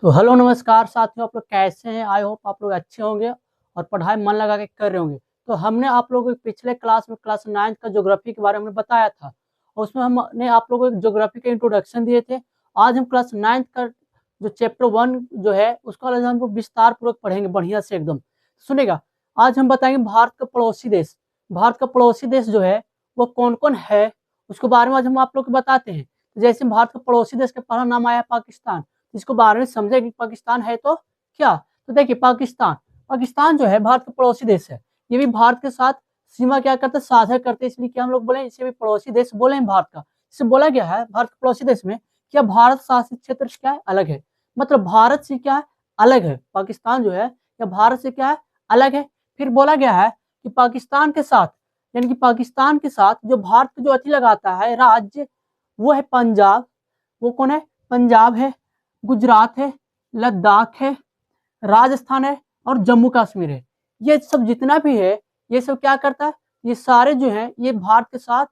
तो हेलो नमस्कार साथियों, आप लोग कैसे हैं। आई होप आप लोग अच्छे होंगे और पढ़ाई मन लगा के कर रहे होंगे। तो हमने आप लोगों को पिछले क्लास में क्लास 9th का ज्योग्राफी के बारे में बताया था और उसमें हमने आप लोगों को ज्योग्राफी के इंट्रोडक्शन दिए थे। आज हम क्लास 9th का जो चैप्टर 1 जो है उसको आज हम लोग विस्तार पूर्वक पढ़ेंगे बढ़िया से एकदम। सुनेगा, आज हम बताएंगे भारत का पड़ोसी देश। भारत का पड़ोसी देश जो है वो कौन कौन है उसके बारे में आज हम आप लोग को बताते हैं। जैसे भारत का पड़ोसी देश का पहला नाम आया पाकिस्तान, इसको बारे में समझे कि पाकिस्तान है तो क्या। तो देखिए, पाकिस्तान पाकिस्तान जो है भारत का पड़ोसी देश है। ये भी भारत के साथ सीमा क्या करते हैं, साझा करते हैं। इसलिए क्या हम लोग बोले इसे भी पड़ोसी देश बोले हैं भारत का। इसे बोला गया है भारत के पड़ोसी देश में क्या भारत शासित क्षेत्र से क्या है अलग है, मतलब भारत से क्या है अलग है। पाकिस्तान जो है या भारत से क्या है अलग है। फिर बोला गया है कि पाकिस्तान के साथ यानी कि पाकिस्तान के साथ जो भारत को जो अति लगाता है राज्य वो है पंजाब। वो कौन है? पंजाब है, गुजरात है, लद्दाख है, राजस्थान है और जम्मू कश्मीर है। ये सब जितना भी है ये सब क्या करता है, ये सारे जो है ये भारत के साथ,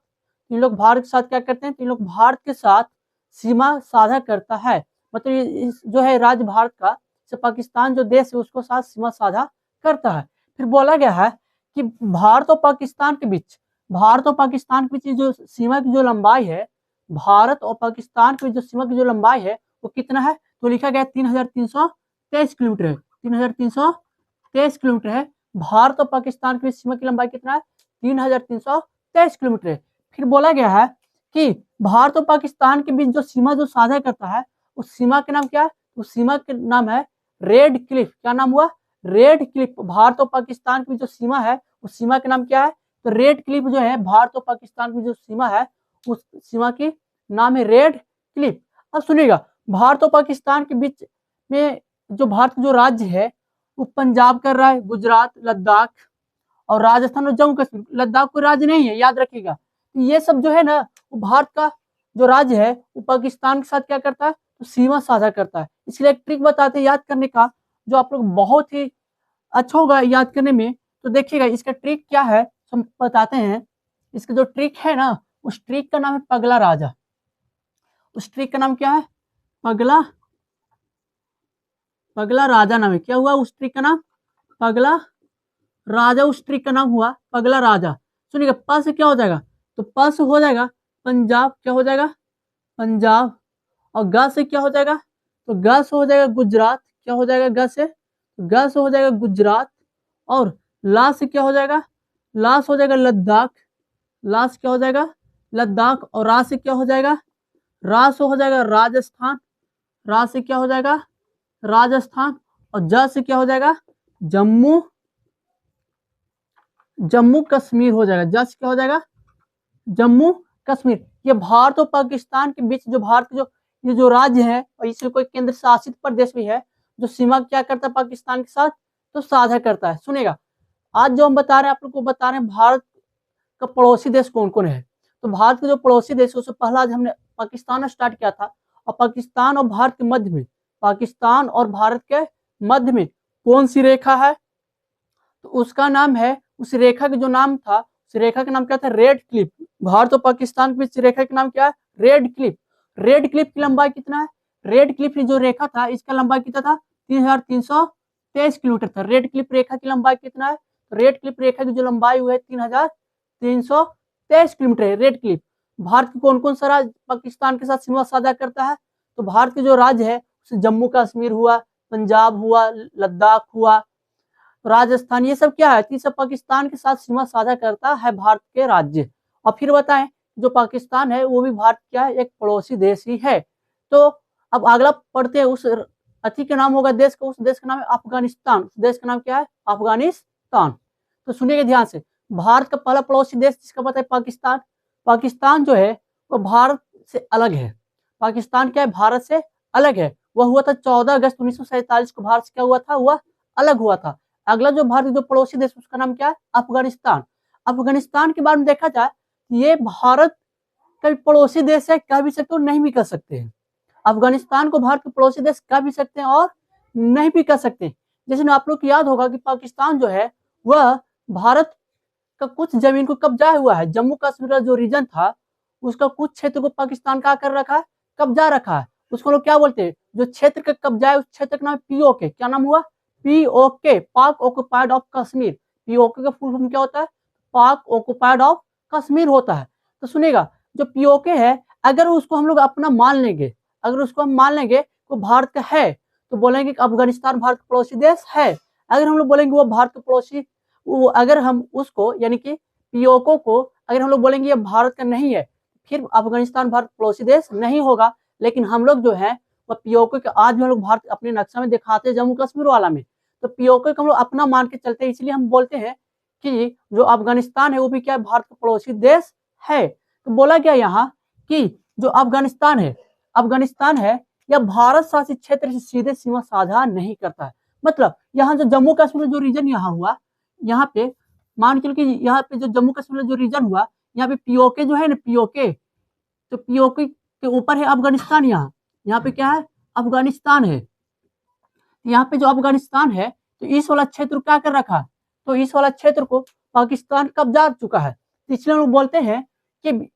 इन लोग भारत के साथ क्या करते हैं, इन लोग भारत के साथ सीमा साझा करता है। मतलब ये जो है राज्य भारत का से पाकिस्तान जो देश है उसको साथ सीमा साझा करता है। फिर बोला गया है कि भारत और पाकिस्तान के बीच जो सीमा की जो लंबाई है, भारत और पाकिस्तान की जो सीमा की जो लंबाई है वो कितना है, तो लिखा गया 3323 किलोमीटर है। 3323 किलोमीटर है। भारत और पाकिस्तान की सीमा की लंबाई कितना है, 3323 किलोमीटर है। फिर बोला गया है कि भारत और पाकिस्तान के बीच जो सीमा जो साझा करता है उस सीमा के नाम क्या है, उस सीमा के नाम है रेड क्लिफ। क्या नाम हुआ? Red Cliff. भारत और पाकिस्तान की जो सीमा है उस सीमा के नाम क्या है, तो रेड क्लिफ जो है भारत और पाकिस्तान की जो सीमा है उस सीमा की नाम है रेड क्लिफ। अब सुनिएगा, भारत और पाकिस्तान के बीच में जो भारत जो राज्य है वो पंजाब कर रहा है, गुजरात, लद्दाख और राजस्थान और जम्मू कश्मीर। लद्दाख कोई राज्य नहीं है, याद रखिएगा। ये सब जो है ना वो भारत का जो राज्य है वो पाकिस्तान के साथ क्या करता है, तो सीमा साझा करता है। इसलिए एक ट्रिक बताते हैं याद करने का, जो आप लोग बहुत ही अच्छा होगा याद करने में। तो देखिएगा इसका ट्रिक क्या है, हम बताते हैं। इसका जो ट्रिक है ना उस ट्रिक का नाम है पगला राजा। उस ट्रिक का नाम क्या है? पगला पगला राजा नाम है। क्या हुआ उस ट्रिक का नाम? पगला राजा। उस ट्रिक का नाम हुआ पगला राजा। सुनिएगा, प से क्या हो जाएगा, तो प से हो जाएगा पंजाब। क्या हो जाएगा? पंजाब। और ग से क्या हो जाएगा, तो ग से हो जाएगा गुजरात। क्या हो जाएगा ग से? ग से हो जाएगा गुजरात। और ला से क्या हो जाएगा, ला से हो जाएगा लद्दाख। ला से क्या हो जाएगा, लद्दाख। और रा से क्या हो जाएगा, रा से हो जाएगा राजस्थान। रा से क्या हो जाएगा, राजस्थान। और ज से क्या हो जाएगा, जम्मू जम्मू कश्मीर हो जाएगा। ज से क्या हो जाएगा, जम्मू कश्मीर। ये भारत और पाकिस्तान के बीच जो भारत के जो ये जो राज्य है और इसमें कोई केंद्र शासित प्रदेश भी है जो सीमा क्या करता है पाकिस्तान के साथ, तो साझा करता है। सुनेगा, आज जो हम बता रहे हैं आप लोग को बता रहे हैं भारत का पड़ोसी देश कौन कौन है। तो भारत के जो पड़ोसी देश है उससे पहला आज हमने पाकिस्तान स्टार्ट किया था। और पाकिस्तान और भारत के मध्य में, पाकिस्तान और भारत के मध्य में कौन सी रेखा है, तो उसका नाम है, उस रेखा का जो नाम था, उस रेखा का नाम क्या था, रेड क्लिफ। भारत और पाकिस्तान के बीच रेखा का नाम क्या है, रेड क्लिफ। रेड क्लिफ की लंबाई कितना है, रेड क्लिफ जो रेखा था इसका लंबाई कितना था, 3323 किलोमीटर था। रेड क्लिफ रेखा की लंबाई कितना है, तो रेड क्लिफ रेखा की जो लंबाई हुई है 3323 किलोमीटर है रेड क्लिफ। भारत के कौन कौन सा राज्य पाकिस्तान के साथ सीमा साझा करता है, तो भारत के जो राज्य है जम्मू कश्मीर हुआ, पंजाब हुआ, लद्दाख हुआ, राजस्थान, ये सब क्या है, ये सब पाकिस्तान के साथ सीमा साझा करता है भारत के राज्य। और फिर बताएं, जो पाकिस्तान है वो भी भारत क्या है, एक पड़ोसी देश ही है। तो अब अगला पढ़ते हैं, उस अति का नाम होगा देश का, उस देश का नाम है अफगानिस्तान। उस देश का नाम क्या है, अफगानिस्तान। तो सुनिएगा ध्यान से, भारत का पहला पड़ोसी देश जिसका पता है पाकिस्तान। पाकिस्तान जो है वो भारत से अलग है। पाकिस्तान क्या है, भारत से अलग है। वह हुआ था 14 अगस्त 1947 को भारत से क्या हुआ था, वह अलग हुआ था। अगला जो भारत जो पड़ोसी देश उसका नाम क्या है, अफगानिस्तान। अफगानिस्तान के बारे में देखा जाए, ये भारत का पड़ोसी देश है, कह भी सकते हो नहीं भी कह सकते हैं। अफगानिस्तान को भारत के पड़ोसी देश कह भी सकते हैं और नहीं भी कह सकते। जैसे आप लोग को याद होगा कि पाकिस्तान जो है वह भारत का कुछ जमीन को कब्जा हुआ है। जम्मू कश्मीर का जो रीजन था उसका कुछ क्षेत्र को पाकिस्तान का कर रखा है, कब्जा रखा है। उसको लोग क्या बोलते हैं, जो क्षेत्र का कब्जा है उस क्षेत्र का नाम पीओके। क्या नाम हुआ? पीओके, पाक ऑक्युपाइड ऑफ कश्मीर। पीओके का फुल फॉर्म क्या होता है? पाक ऑक्युपाइड ऑफ कश्मीर होता है। तो सुनिएगा, जो पीओके है अगर उसको हम लोग अपना मान लेंगे, अगर उसको हम मान लेंगे तो भारत का है, तो बोलेंगे कि अफगानिस्तान भारत का पड़ोसी देश है। अगर हम लोग बोलेंगे वो भारत का पड़ोसी, वो अगर हम उसको यानी कि पीओके को अगर हम लोग बोलेंगे ये भारत का नहीं है, फिर अफगानिस्तान भारत पड़ोसी देश नहीं होगा। लेकिन हम लोग जो है वो पीओके के आज भी हम लोग भारत अपने नक्शा में दिखाते हैं, जम्मू कश्मीर वाला में, तो पीओके को हम लोग अपना मान के चलते हैं। इसलिए हम बोलते हैं कि जो अफगानिस्तान है वो भी क्या भारत का पड़ोसी देश है। तो बोला गया यहाँ कि जो अफगानिस्तान है यह भारत शासित क्षेत्र से सीधे सीमा साझा नहीं करता है। मतलब यहाँ जो जम्मू कश्मीर जो रीजन यहाँ हुआ, यहाँ पे मान के कि यहाँ पे जो जम्मू कश्मीर जो रीजन हुआ, यहाँ पे पीओके जो है ना, पीओके, तो पीओके के ऊपर है अफगानिस्तान। यहाँ पे क्या है? अफगानिस्तान है। यहाँ पे जो अफगानिस्तान है तो इस वाला क्षेत्र क्या कर रखा है? तो इस वाला क्षेत्र को पाकिस्तान कब्जा चुका है। इसलिए लोग बोलते हैं कि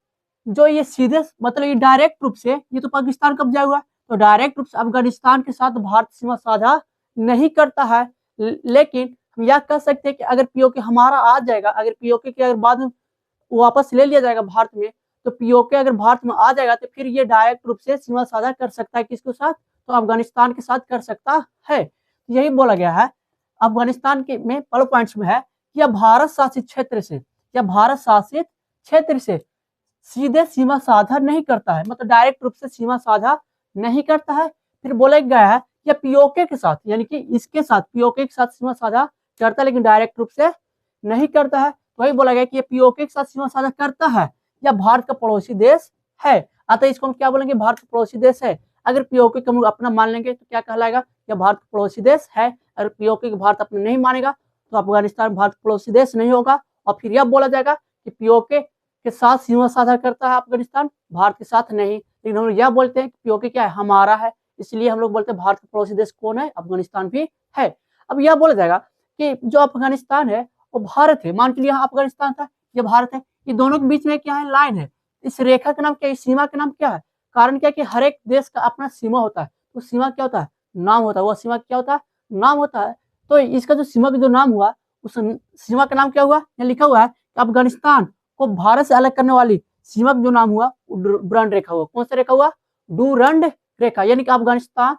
जो ये सीधे मतलब ये डायरेक्ट रूप से ये तो पाकिस्तान कब्जा हुआ, तो डायरेक्ट रूप से अफगानिस्तान के साथ भारत सीमा साझा नहीं करता है। लेकिन हम यह कह सकते हैं कि अगर पीओके हमारा आ जाएगा, अगर पीओके के अगर बाद में वापस ले लिया जाएगा भारत में, तो पीओके अगर भारत में आ जाएगा तो फिर ये डायरेक्ट रूप से सीमा साझा कर सकता है किसके साथ? तो अफगानिस्तान के साथ कर सकता है। यही बोला गया है अफगानिस्तान के में पहले पॉइंट्स में है कि यह भारत शासित क्षेत्र से, या भारत शासित क्षेत्र से सीधे सीमा साझा नहीं करता है, मतलब डायरेक्ट रूप से सीमा साझा नहीं करता है। फिर बोला गया है या पीओके के साथ यानी कि इसके साथ पीओके के साथ सीमा साझा करता है लेकिन डायरेक्ट रूप से नहीं करता है। वही बोला गया कि ये पीओके के साथ सीमा साझा करता है या भारत का पड़ोसी देश है, अतः इसको हम क्या बोलेंगे? भारत का पड़ोसी देश है। अगर पीओके को हम अपना मान लेंगे तो क्या कहलाएगा? यह भारत का पड़ोसी देश है। अगर पीओके को भारत अपना नहीं मानेगा तो अफगानिस्तान भारत का पड़ोसी देश नहीं होगा। और फिर यह बोला जाएगा कि पीओके के साथ सीमा साझा करता है अफगानिस्तान, भारत के साथ नहीं। लेकिन हम लोग यह बोलते हैं कि पीओके क्या है? हमारा है। इसलिए हम लोग बोलते हैं भारत का पड़ोसी देश कौन है? अफगानिस्तान भी है। अब यह बोला जाएगा कि जो अफगानिस्तान है वो भारत है। मान के लिए यहाँ अफगानिस्तान था, ये भारत है। ये दोनों के बीच में क्या है? लाइन है। इस रेखा का नाम क्या है? इस सीमा का नाम क्या है? कारण क्या है कि हर एक देश का अपना सीमा होता है। तो सीमा क्या होता है? नाम होता है। वो सीमा क्या होता है? नाम होता है। तो इसका जो सीमा का जो नाम हुआ उस सीमा का नाम क्या हुआ? यहाँ लिखा हुआ है कि अफगानिस्तान को भारत से अलग करने वाली सीमा का जो नाम हुआ डूरांड रेखा हुआ। कौन सा रेखा हुआ? डूरांड रेखा। यानी कि अफगानिस्तान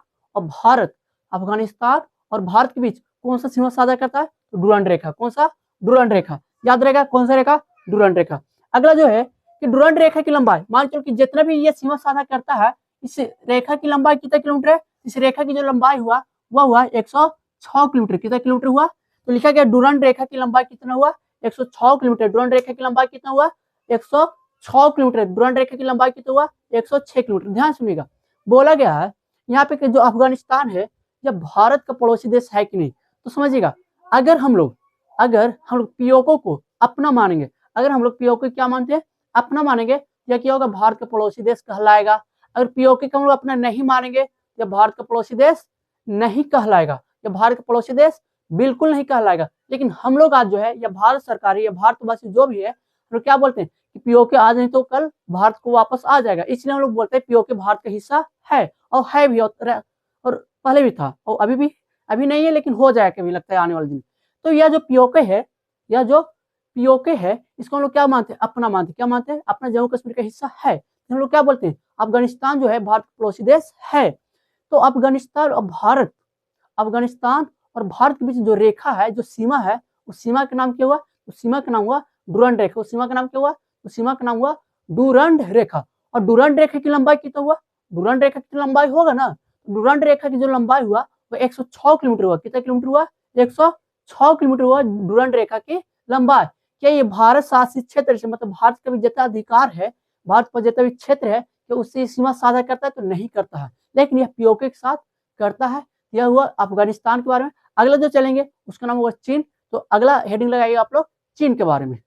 और भारत के बीच कौन सा सीमा साझा करता है? तो डूरांड रेखा। कौन सा? डूरांड रेखा। याद रहेगा कौन सा रेखा? डूरांड रेखा। अगला जो है कि डूरांड रेखा की लंबाई, मान चलो कि जितना भी ये सीमा साझा करता है इस रेखा की लंबाई कितना किलोमीटर है? इस रेखा की जो लंबाई हुआ वह हुआ 106 किलोमीटर। कितना किलोमीटर हुआ? तो लिखा गया डूरांड रेखा की लंबाई कितना हुआ? 106 किलोमीटर। डूरांड रेखा की लंबाई कितना हुआ? 106 किलोमीटर। डूरांड रेखा की लंबाई कितना हुआ? 106 किलोमीटर। ध्यान सुनिएगा, बोला गया है यहाँ पे कि जो अफगानिस्तान है यह भारत का पड़ोसी देश है कि नहीं। तो समझिएगा, अगर हम लोग पीओके को अपना मानेंगे, अगर हम लोग पीओके क्या मानते हैं? अपना मानेंगे, यह क्या होगा? भारत का पड़ोसी देश कहलाएगा। अगर पीओके को हम लोग अपना नहीं मानेंगे, यह भारत का पड़ोसी देश नहीं कहलाएगा, यह भारत का पड़ोसी देश बिल्कुल नहीं कहलाएगा। लेकिन हम लोग आज जो है या भारत सरकार या भारतवासी जो भी है, हम लोग क्या बोलते हैं कि पीओके आज नहीं तो कल भारत को वापस आ जाएगा। इसलिए हम लोग बोलते हैं पीओके भारत का हिस्सा है, और है भी, और पहले भी था, और अभी नहीं है लेकिन हो जाएगा कभी, लगता है आने वाले दिन। तो यह जो पीओके है इसको हम लोग क्या मानते हैं? अपना मानते हैं। क्या मानते हैं? अपना जम्मू कश्मीर का हिस्सा है। हम लोग क्या बोलते हैं? अफगानिस्तान जो है भारत का पड़ोसी देश है। तो अफगानिस्तान और भारत के बीच जो रेखा है, जो सीमा है, उस सीमा का नाम क्या हुआ? उस सीमा का नाम हुआ डूरांड रेखा। उस सीमा का नाम क्या हुआ? उस सीमा का नाम हुआ डूरांड रेखा। और डूरांड रेखा की लंबाई कितना हुआ? डूरांड रेखा की लंबाई होगा ना, डूरांड रेखा की जो लंबाई हुआ वो 106 किलोमीटर हुआ। कितना किलोमीटर हुआ? 106 किलोमीटर हुआ डूरांड रेखा की लंबाई। क्या ये भारत शासित क्षेत्र से, मतलब भारत का भी जितना अधिकार है, भारत पर जितना भी क्षेत्र है, क्या उससे सीमा साझा करता है? तो नहीं करता है। लेकिन यह पीओके के साथ करता है। यह हुआ अफगानिस्तान के बारे में। अगला जो चलेंगे उसका नाम होगा चीन। तो अगला हेडिंग लगाइए आप लोग चीन के बारे में।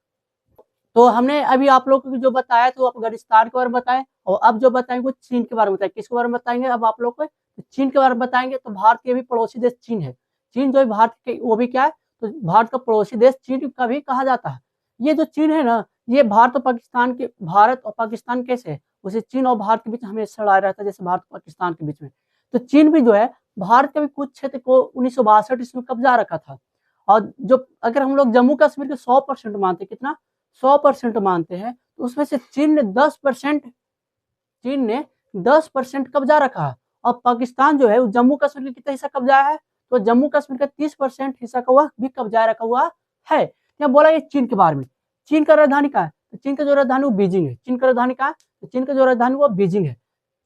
तो हमने अभी आप लोग को जो बताया तो अफगानिस्तान के बारे में बताए, और अब जो बताएंगे वो चीन के बारे में बताए। किसके बारे में बताएंगे अब आप लोग को? तो चीन के बारे में बताएंगे। तो भारत के भी पड़ोसी देश चीन है। चीन जो है भारत के वो भी क्या है? तो भारत का पड़ोसी देश चीन का भी कहा जाता है। ये जो चीन है ना, ये भारत और पाकिस्तान कैसे है? उसे चीन और भारत के बीच हमेशा लड़ा रहता है, जैसे भारत और पाकिस्तान के बीच में। तो चीन भी जो है भारत के भी कुछ क्षेत्र को 1962 ईस्वी में कब्जा रखा था। और जो अगर हम लोग जम्मू कश्मीर के 100% मानते, कितना 100% मानते हैं, तो उसमें से चीन ने 10% कब्जा रखा है। और पाकिस्तान जो है वो जम्मू कश्मीर का कितना हिस्सा कब्जा है, तो जम्मू कश्मीर का 30% हिस्सा का वह भी कब्जा रखा हुआ है। यहाँ बोला ये चीन के बारे में। चीन का राजधानी कहाँ है, तो चीन का जो राजधानी वो बीजिंग है। चीन का राजधानी कहाँ है, तो चीन का जो राजधानी वो बीजिंग है।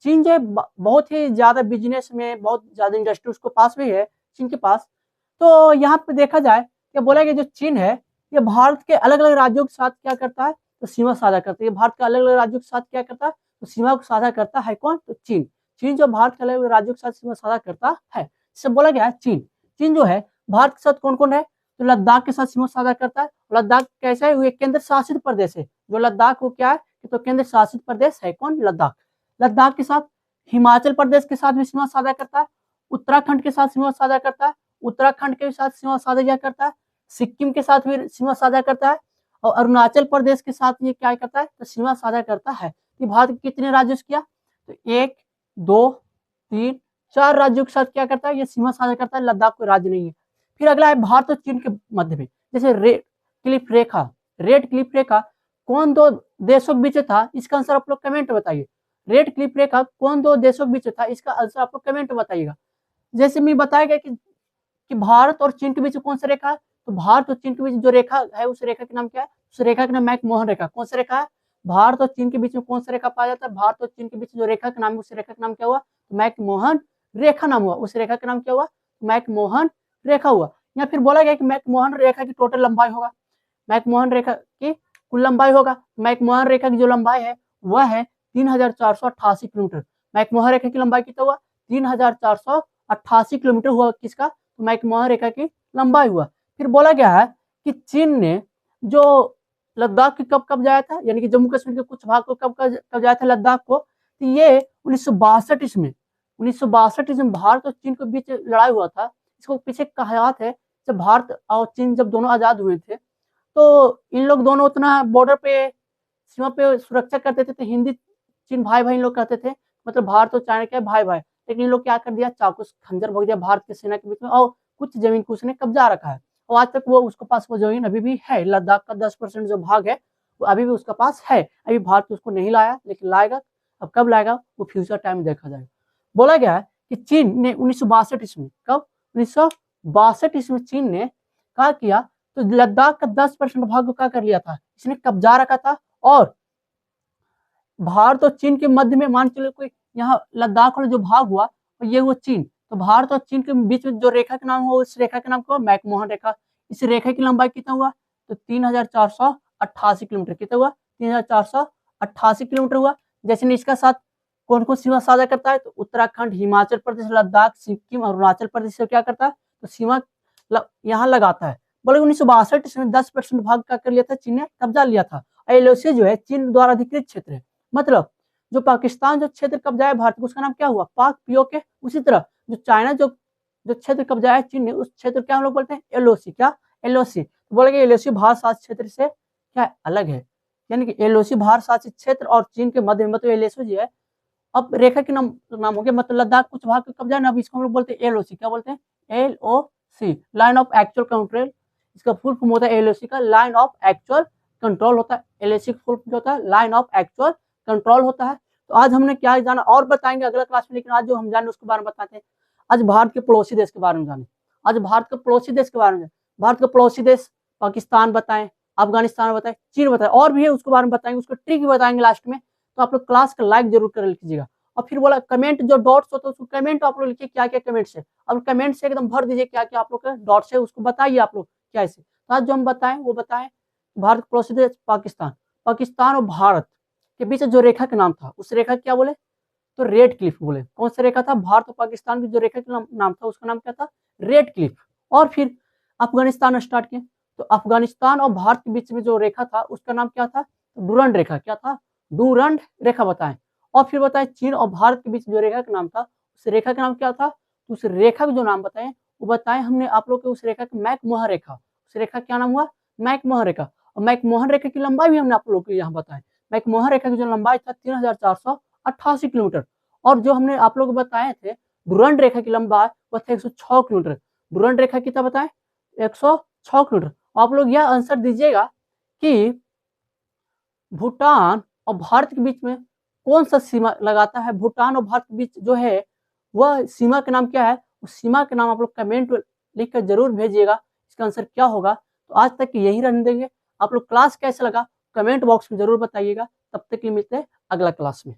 चीन जो है बहुत ही ज्यादा बिजनेस में, बहुत ज्यादा इंडस्ट्री उसको पास भी है चीन के पास। तो यहाँ पे देखा जाए, क्या बोला कि जो चीन है ये भारत के अलग अलग राज्यों के साथ क्या करता है, तो सीमा साझा करता है। भारत के अलग अलग राज्यों के साथ क्या करता है, तो सीमा को साझा करता है। कौन, तो चीन। चीन जो भारत के अलग अलग राज्यों के साथ सीमा साझा करता है, इससे बोला गया है चीन। चीन जो है भारत के साथ कौन कौन है, तो लद्दाख के साथ सीमा साझा करता है। लद्दाख कैसा है, वो केंद्र शासित प्रदेश है। जो लद्दाख वो क्या है, तो केंद्र शासित प्रदेश है। कौन, लद्दाख। लद्दाख के साथ हिमाचल प्रदेश के साथ भी सीमा साझा करता है। उत्तराखंड के साथ सीमा साझा करता है। उत्तराखंड के साथ सीमा साझा करता है। सिक्किम के साथ भी सीमा साझा करता है। और अरुणाचल प्रदेश के साथ ये क्या करता है, तो सीमा साझा करता है। कि भारत के कितने राज्यों से किया, तो 1 2 3 4 राज्यों के साथ क्या करता है, ये सीमा साझा करता है। लद्दाख कोई राज्य नहीं है। फिर अगला है भारत और चीन के मध्य में, जैसे रेड क्लिफ रेखा कौन दो देशों के बीच था, इसका आंसर आप लोग कमेंट बताइए। रेड क्लिफ रेखा कौन दो देशों के बीच था, इसका आंसर आप लोग कमेंट बताइएगा। जैसे मैं बताया गया कि भारत और चीन के बीच कौन सा रेखा है, तो भारत और चीन के बीच जो रेखा है उस रेखा का नाम क्या है, उस रेखा का नाम मैकमोहन रेखा। कौन सा रेखा है, भारत और चीन के बीच में कौन सा रेखा पाया जाता है, भारत और चीन के बीच जो रेखा का नाम है उस रेखा का नाम क्या हुआ, तो मैकमोहन रेखा नाम हुआ। उस रेखा का नाम क्या हुआ, मैकमोहन रेखा हुआ। या फिर बोला गया कि मैकमोहन रेखा की टोटल लंबाई होगा, मैकमोहन रेखा की कुल लंबाई होगा। मैकमोहन रेखा की जो लंबाई है वह है 3488 किलोमीटर। मैकमोहन रेखा की लंबाई कितना हुआ, 3488 किलोमीटर हुआ। किसका, तो मैकमोहन रेखा की लंबाई हुआ। फिर बोला गया है कि चीन ने जो लद्दाख की कब कब्जाया था, यानी कि जम्मू कश्मीर के कुछ भाग को कब कब्जाया था लद्दाख को, तो ये 1962 ईस्वी 1962 ईस्वी में भारत और चीन के बीच लड़ाई हुआ था। इसको पीछे कहावत है, जब भारत और चीन जब दोनों आजाद हुए थे, तो इन लोग दोनों उतना बॉर्डर पे, सीमा पे सुरक्षा करते थे, तो हिंदी चीन भाई भाई इन लोग कहते थे। मतलब भारत और चाइना क्या भाई भाई, लेकिन इन लोग क्या कर दिया, चाकू खंजर भोग दिया भारत की सेना के बीच में, और कुछ जमीन को उसने कब्जा रखा है। और आज तक वो उसके पास वो जमीन अभी भी है। लद्दाख का 10% जो भाग है वो अभी भी उसके पास है। अभी भारत उसको नहीं लाया, लेकिन लाएगा। अब कब लाएगा वो फ्यूचर टाइम देखा जाएगा। बोला गया है कि चीन ने 1962 ईस्वी, कब, 1962 ईस्वी में चीन ने क्या किया, तो लद्दाख का 10% भाग को क्या कर लिया था, इसने कब्जा रखा था। और भारत और चीन के मध्य में मान चलो कोई यहाँ लद्दाख वाला जो भाग हुआ, और ये हुआ चीन। तो भारत और चीन के बीच में जो रेखा का नाम हुआ, उस रेखा का नाम क्या हुआ, मैकमोहन रेखा। इस रेखा की लंबाई कितना हुआ, तो 3488 किलोमीटर। कितना हुआ, 3488 किलोमीटर हुआ। जैसे इसका साथ कौन कौन सीमा साझा करता है, तो उत्तराखंड, हिमाचल प्रदेश, लद्दाख, सिक्किम, अरुणाचल प्रदेश से क्या करता है, तो सीमा यहाँ लगाता है। बोले 1962 ईस्वी 10% भाग का कर लिया था चीन ने, कब्जा लिया था। एलओसी जो है चीन द्वारा अधिकृत क्षेत्र है। मतलब जो पाकिस्तान जो क्षेत्र कब्जा है भारत को, उसका नाम क्या हुआ, पाक पीओके। उसी तरह जो चाइना जो जो क्षेत्र कब्जा है चीन ने, उस क्षेत्र क्या हम लोग बोलते हैं, एलओसी। क्या, एलओसी। तो बोलेंगे एलओसी भारत शासित क्षेत्र से क्या अलग है, यानी कि एलओसी भारत शासित क्षेत्र और चीन के मध्य में, मतलब एलओसी जो है। अब रेखा के नाम हो गया, मतलब लद्दाख कुछ भाग का कब्जा है ना, अब इसको हम लोग बोलते हैं एलओसी। क्या बोलते हैं, LOC, line of actual control. इसका फुल फॉर्म होता है एलओसी का, लाइन ऑफ एक्चुअल कंट्रोल होता है। एलओसी का फुल फॉर्म होता है लाइन ऑफ एक्चुअल कंट्रोल होता है। तो आज हमने क्या जाना और बताएंगे अगला क्लास में, लेकिन आज जो हम जाने उसके बारे में बताते हैं। आज भारत के पड़ोसी देश के बारे में जाने, आज भारत के पड़ोसी देश के बारे में। भारत के पड़ोसी देश पाकिस्तान बताएं, अफगानिस्तान बताएं, चीन बताएं, और भी है उसके बारे में बताएंगे, उसको ट्रिक भी बताएंगे लास्ट में। तो आप लोग क्लास का लाइक जरूर कर लीजिएगा। और फिर बोला कमेंट जो डॉट्स होता है उसको कमेंट आप लोग लिखिए, क्या क्या कमेंट्स है। अब कमेंट से एकदम भर दीजिए क्या क्या आप लोग का डॉट्स है, उसको बताइए आप लोग क्या ऐसे। तो आज जो हम बताएं वो बताएं। भारत पड़ोसी देश पाकिस्तान, पाकिस्तान और भारत के बीच जो रेखा का नाम था उस रेखा क्या बोले, तो रेड क्लिफ बोले। कौन सा रेखा था, भारत और पाकिस्तान की जो रेखा का नाम था उसका नाम क्या था, रेड क्लिफ। और फिर अफगानिस्तान स्टार्ट किया, तो अफगानिस्तान और भारत के बीच में जो रेखा था उसका नाम क्या था, डूरंड रेखा। क्या था, डूरंड रेखा बताएं। और फिर बताएं चीन और भारत के बीच जो रेखा का नाम था उस रेखा का नाम क्या था, तो उस रेखा का जो नाम बताएं वो बताएं हमने आप लोग के, उस रेखा का मैकमोहन रेखा। उस रेखा क्या नाम हुआ, मैकमोहन रेखा। और मैकमोहन रेखा की लंबाई भी हमने आप लोग को यहाँ बताएं। मैकमोहन रेखा की जो लंबाई था 3488 किलोमीटर। और जो हमने आप लोग बताए थे डुरंड रेखा की लंबाई वह था 106 किलोमीटर। डुरंड रेखा कितना बताएं? 106 किलोमीटर। आप लोग यह आंसर दीजिएगा कि भूटान और भारत के बीच में कौन सा सीमा लगाता है? भूटान और भारत के बीच जो है वह सीमा का नाम क्या है? उस सीमा के नाम आप लोग कमेंट लिख कर जरूर भेजिएगा। इसका आंसर क्या होगा? तो आज तक यही रहने देंगे। आप लोग क्लास कैसे लगा कमेंट बॉक्स में जरूर बताइएगा। तब तक के लिए मिलते हैं अगला क्लास में।